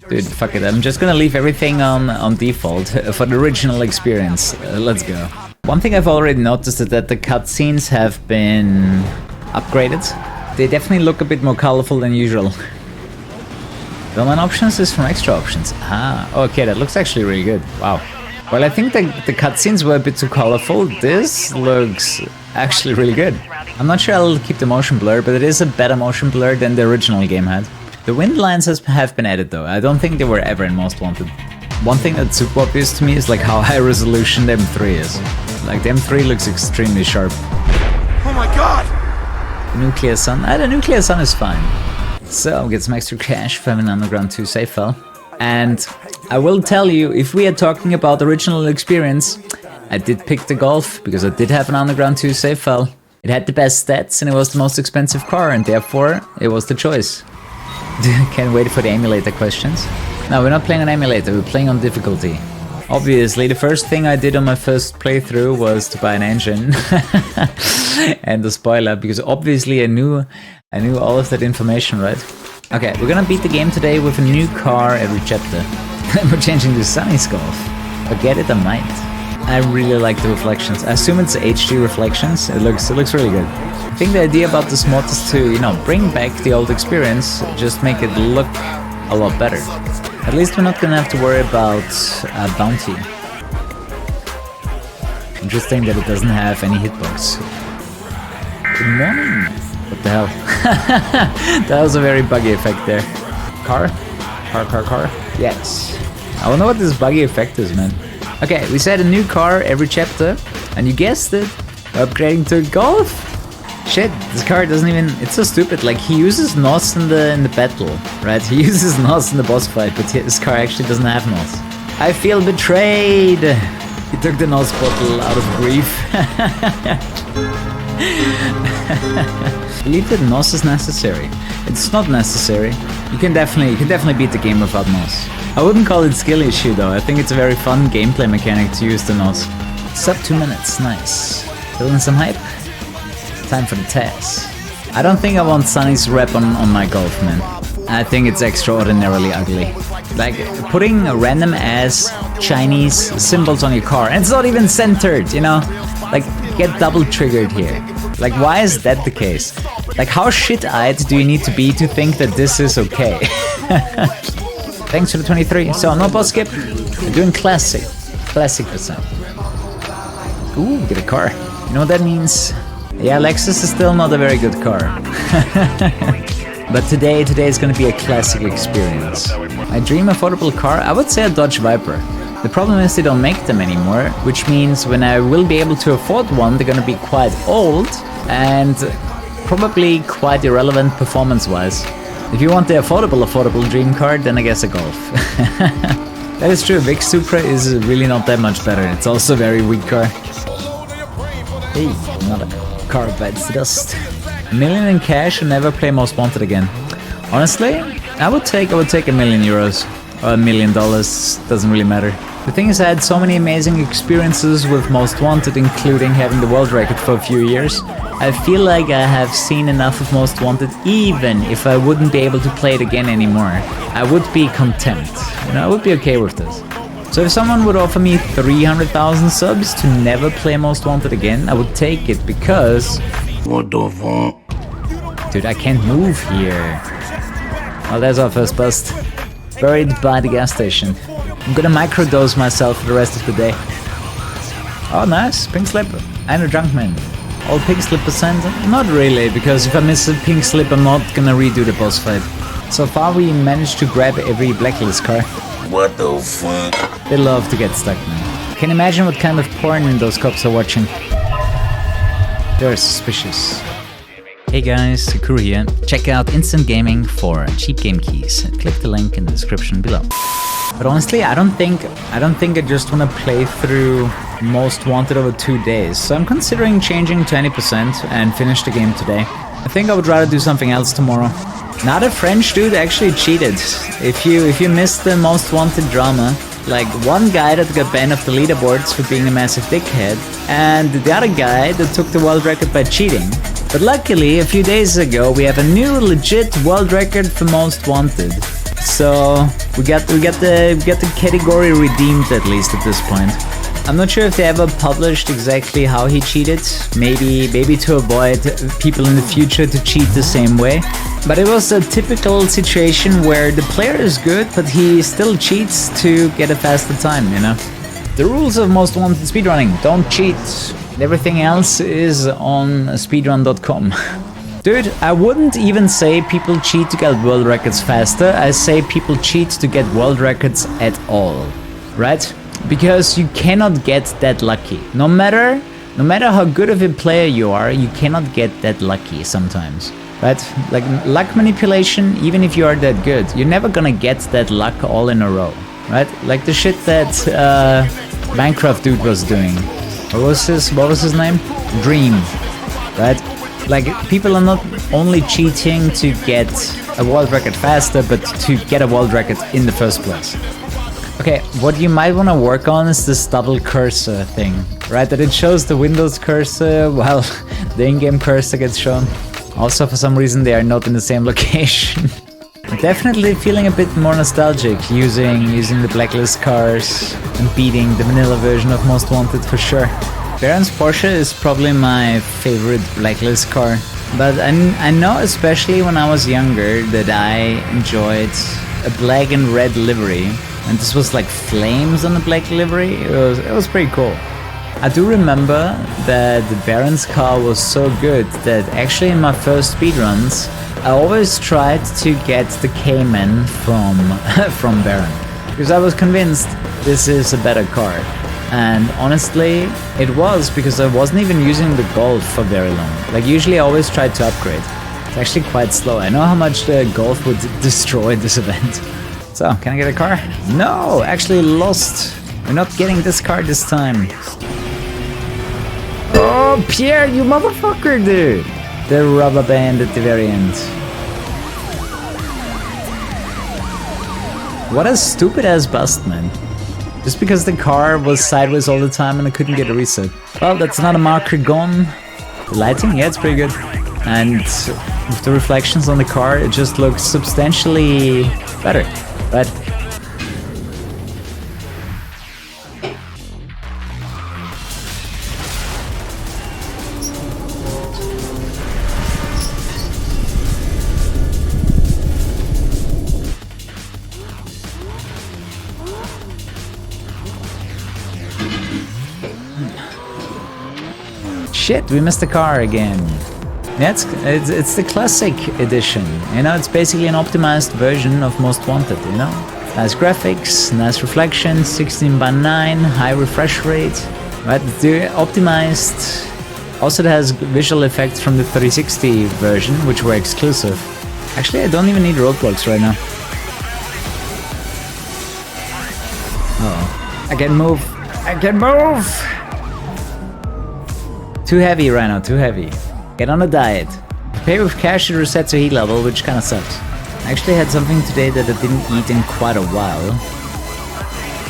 Dude, fuck it, I'm just gonna leave everything on default for the original experience. Let's go. One thing I've already noticed is that the cutscenes have been upgraded. They definitely look a bit more colorful than usual. Domain options is from extra options. Ah, okay, that looks actually really good. Wow. Well, I think the cutscenes were a bit too colorful. This looks actually really good. I'm not sure I'll keep the motion blur, but it is a better motion blur than the original game had. The wind lines have been added though. I don't think they were ever in Most Wanted. One thing that's super obvious to me is like how high resolution the M3 is. Like the M3 looks extremely sharp. Oh my god! Nuclear Sun? The Nuclear Sun is fine. So I'll get some extra cash for having an Underground 2 save file. And I will tell you, if we are talking about original experience, I did pick the Golf because I did have an Underground 2 save file. It had the best stats and it was the most expensive car, and therefore it was the choice. Can't wait for the emulator questions. No, we're not playing on emulator, we're playing on difficulty. Obviously, the first thing I did on my first playthrough was to buy an engine and a spoiler, because obviously I knew all of that information, right? Okay, we're gonna beat the game today with a new car every chapter. We're changing to Sunny's Golf. Forget it, I might. I really like the reflections. I assume it's HD reflections. It looks really good. I think the idea about this mod is to, you know, bring back the old experience, just make it look a lot better. At least we're not gonna have to worry about bounty. Interesting that it doesn't have any hitbox. Good morning! What the hell? That was a very buggy effect there. Car? Car? Yes. I wonder what this buggy effect is, man. Okay, we said a new car every chapter, and you guessed it, we're upgrading to a Golf. Shit, this car doesn't even... It's so stupid, like he uses NOS in the battle, right? He uses NOS in the boss fight, but this car actually doesn't have NOS. I feel betrayed! He took the NOS bottle out of grief. Believe that NOS is necessary. It's not necessary. You can definitely beat the game without NOS. I wouldn't call it skill issue though, I think it's a very fun gameplay mechanic to use the NOS. Sub 2 minutes, nice. Building some hype? Time for the test. I don't think I want Sunny's rep on my Golf, man. I think it's extraordinarily ugly. Like, putting random ass Chinese symbols on your car, and it's not even centered, you know? Like, get double triggered here. Like, why is that the case? Like, how shit-eyed do you need to be to think that this is okay? Thanks for the 23. So, no boss skip. We're doing classic. Classic percent. Ooh, get a car. You know what that means? Yeah, Lexus is still not a very good car. But today is gonna be a classic experience. My dream affordable car? I would say a Dodge Viper. The problem is they don't make them anymore, which means when I will be able to afford one, they're gonna be quite old and probably quite irrelevant performance-wise. If you want the affordable dream car, then I guess a Golf. That is true, Vic Supra is really not that much better. It's also a very weak car. Hey, another car bites the dust. $1 million in cash and never play Most Wanted again. Honestly, I would take €1 million or $1 million. Doesn't really matter. The thing is, I had so many amazing experiences with Most Wanted, including having the world record for a few years. I feel like I have seen enough of Most Wanted, even if I wouldn't be able to play it again anymore. I would be content. You know, I would be okay with this. So if someone would offer me 300,000 subs to never play Most Wanted again, I would take it because... What the fuck? Dude, I can't move here. Well, there's our first bust. Buried by the gas station. I'm gonna microdose myself for the rest of the day. Oh, nice. Pink slip. And a drunk man. All pink slip percent? Not really, because if I miss a pink slip, I'm not gonna redo the boss fight. So far, we managed to grab every Blacklist car. What the fuck? They love to get stuck, man. Can you imagine what kind of porn those cops are watching? They're suspicious. Hey guys, Kuru here. Check out Instant Gaming for cheap game keys. Click the link in the description below. But honestly, I don't think I just want to play through Most Wanted over 2 days. So I'm considering changing 20% and finish the game today. I think I would rather do something else tomorrow. Now the French dude actually cheated. If you missed the Most Wanted drama, like one guy that got banned off the leaderboards for being a massive dickhead, and the other guy that took the world record by cheating. But luckily, a few days ago, we have a new legit world record for Most Wanted. So we got the category redeemed, at least at this point. I'm not sure if they ever published exactly how he cheated. Maybe to avoid people in the future to cheat the same way. But it was a typical situation where the player is good, but he still cheats to get a faster time, you know? The rules of Most Wanted speedrunning: don't cheat. Everything else is on speedrun.com. Dude, I wouldn't even say people cheat to get world records faster. I say people cheat to get world records at all, right? Because you cannot get that lucky. No matter how good of a player you are, you cannot get that lucky sometimes, right? Like luck manipulation, even if you are that good, you're never gonna get that luck all in a row, right? Like the shit that Minecraft dude was doing. What was his name? Dream, right? Like, people are not only cheating to get a world record faster, but to get a world record in the first place. Okay, what you might want to work on is this double cursor thing, right? That it shows the Windows cursor while the in-game cursor gets shown. Also, for some reason, they are not in the same location. Definitely feeling a bit more nostalgic using the blacklist cars and beating the vanilla version of Most Wanted for sure. Baron's Porsche is probably my favorite blacklist car, but I know especially when I was younger that I enjoyed a black and red livery, and this was like flames on the black livery. It was pretty cool. I do remember that the Baron's car was so good that actually in my first speedruns I always tried to get the Cayman from Baron, because I was convinced this is a better car. And honestly, it was, because I wasn't even using the Golf for very long. Like, usually I always tried to upgrade. It's actually quite slow. I know how much the Golf would destroy this event. So, can I get a car? No, actually lost. We're not getting this car this time. Oh, Pierre, you motherfucker, dude! The rubber band at the very end. What a stupid ass bust, man. Just because the car was sideways all the time and I couldn't get a reset. Well, that's another marker gone. The lighting, yeah, it's pretty good. And with the reflections on the car, it just looks substantially better, right? Shit, we missed the car again. Yeah, it's the classic edition. You know, it's basically an optimized version of Most Wanted, you know? Nice graphics, nice reflection, 16:9, high refresh rate. Right, the optimized. Also, it has visual effects from the 360 version, which were exclusive. Actually, I don't even need roadblocks right now. Oh, I can move. I can move! Too heavy, Rhino, too heavy. Get on a diet. Pay with cash to reset to heat level, which kinda sucks. I actually had something today that I didn't eat in quite a while.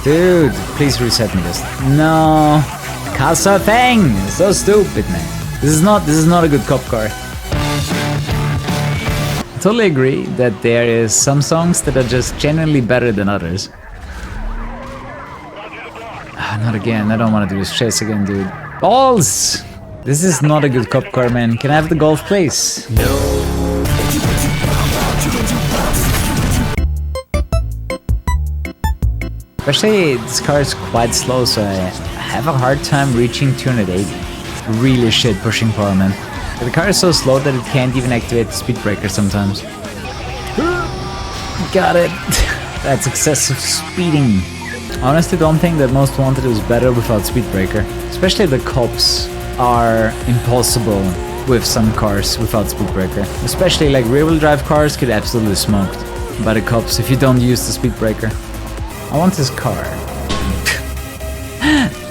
Dude, please reset me this. No. Casa Fang! So stupid, man. This is not a good cop car. I totally agree that there is some songs that are just genuinely better than others. Not again, I don't want to do this chase again, dude. Balls! This is not a good cop car, man. Can I have the Golf, please? No. Especially, this car is quite slow, so I have a hard time reaching 280. Really shit pushing power, man. But the car is so slow that it can't even activate the speed breaker sometimes. Got it. That's excessive speeding. I honestly don't think that Most Wanted is better without speed breaker. Especially the cops are impossible with some cars without speed breaker. Especially like rear-wheel drive cars get absolutely smoked by the cops if you don't use the speed breaker. I want this car.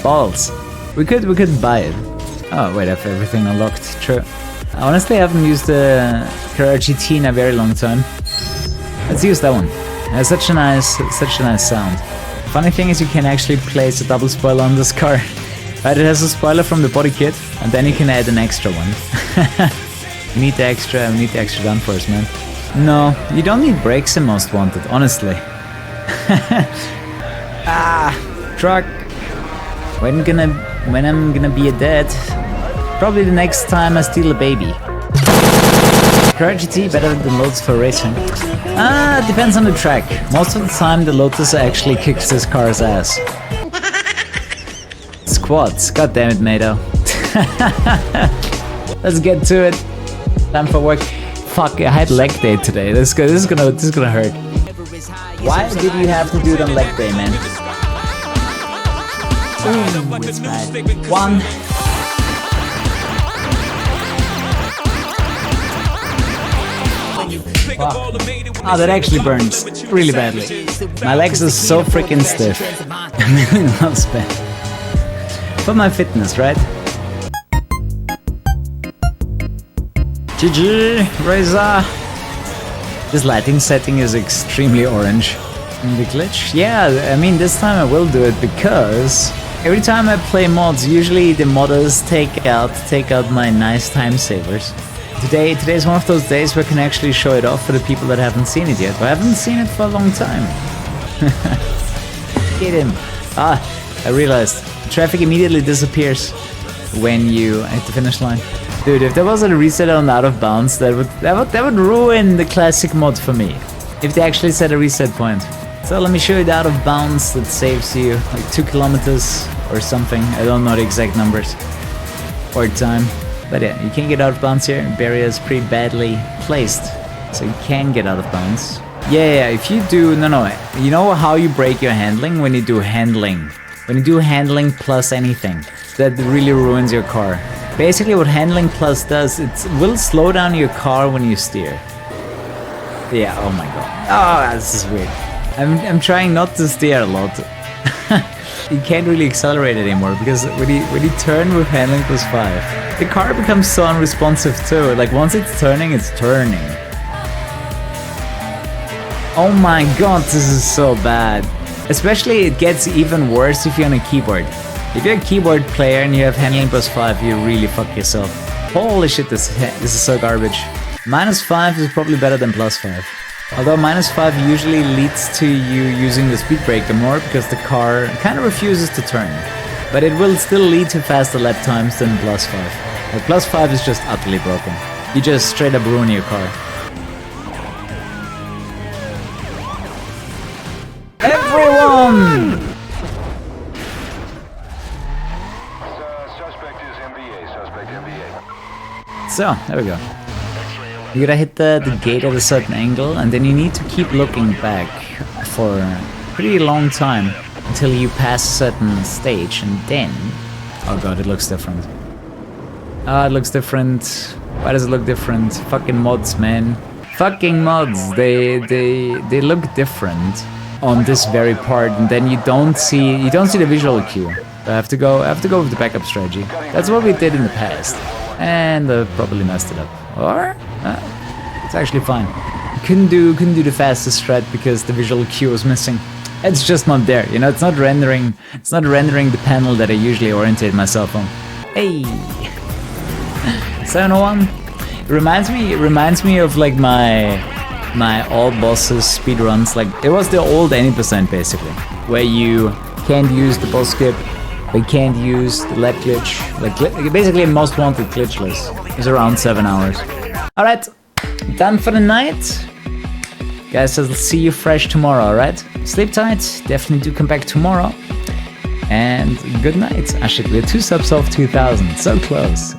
Balls. We could buy it. Oh wait, I have everything unlocked. True. I honestly haven't used the KuruHS in a very long time. Let's use that one. It has such a nice sound. Funny thing is you can actually place a double spoiler on this car. Right, it has a spoiler from the body kit, and then you can add an extra one. We need the extra downforce, man. No, you don't need brakes in Most Wanted, honestly. Truck. When I'm gonna be a dad? Probably the next time I steal a baby. KuruHS better than Lotus for racing? Depends on the track. Most of the time the Lotus actually kicks this car's ass. Squats, god damn it, Mado. Let's get to it. Time for work. Fuck, I had leg day today. This is gonna hurt. Why did you have to do it on leg day, man? Ooh, it's bad. One. Wow. Oh, that actually burns really badly. My legs are so freaking stiff. I'm really not spent. For my fitness, right? GG, Razor. This lighting setting is extremely orange. And the glitch? Yeah, I mean, this time I will do it because every time I play mods, usually the modders take out my nice time savers. Today is one of those days where I can actually show it off for the people that haven't seen it yet, but I haven't seen it for a long time. Get him. I realized. Traffic immediately disappears when you hit the finish line. Dude, if there was a reset on out of bounds, that would ruin the classic mod for me. If they actually set a reset point. So let me show you the out of bounds that saves you like 2 kilometers or something. I don't know the exact numbers or time. But yeah, you can get out of bounds here. Barrier is pretty badly placed, so you can get out of bounds. Yeah, if you do... No. You know how you break your handling? When you do handling. When you do handling plus anything. That really ruins your car. Basically what handling plus does, it will slow down your car when you steer. Yeah, oh my god. Oh, this is weird. I'm trying not to steer a lot. You can't really accelerate anymore because when you turn with handling plus 5, the car becomes so unresponsive too. Like once it's turning, it's turning. Oh my god, this is so bad. Especially it gets even worse if you're on a keyboard. If you're a keyboard player and you have handling plus 5, you really fuck yourself. Holy shit, this is so garbage. Minus 5 is probably better than plus 5. Although minus 5 usually leads to you using the speed breaker more because the car kind of refuses to turn. But it will still lead to faster lap times than plus 5. Like plus 5 is just utterly broken. You just straight up ruin your car. Everyone! So, there we go. You gotta hit the gate at a certain angle, and then you need to keep looking back for a pretty long time until you pass a certain stage, and then... Oh god, it looks different. It looks different. Why does it look different? Fucking mods, man. Fucking mods, they look different on this very part, and then you don't see the visual cue. So I have to go with the backup strategy. That's what we did in the past. And I probably messed it up. Or it's actually fine. Couldn't do the fastest strat because the visual cue was missing. It's just not there, you know. It's not rendering the panel that I usually orientate myself on. Hey, 701. It reminds me of like my all bosses speedruns. Like it was the old any % basically, where you can't use the boss skip. They can't use the lap glitch. Like basically Most Wanted glitchless. It's around 7 hours. Alright, done for the night. Guys, I'll see you fresh tomorrow, alright? Sleep tight, definitely do come back tomorrow. And good night. Actually, we're 2 subs off 2000, so close.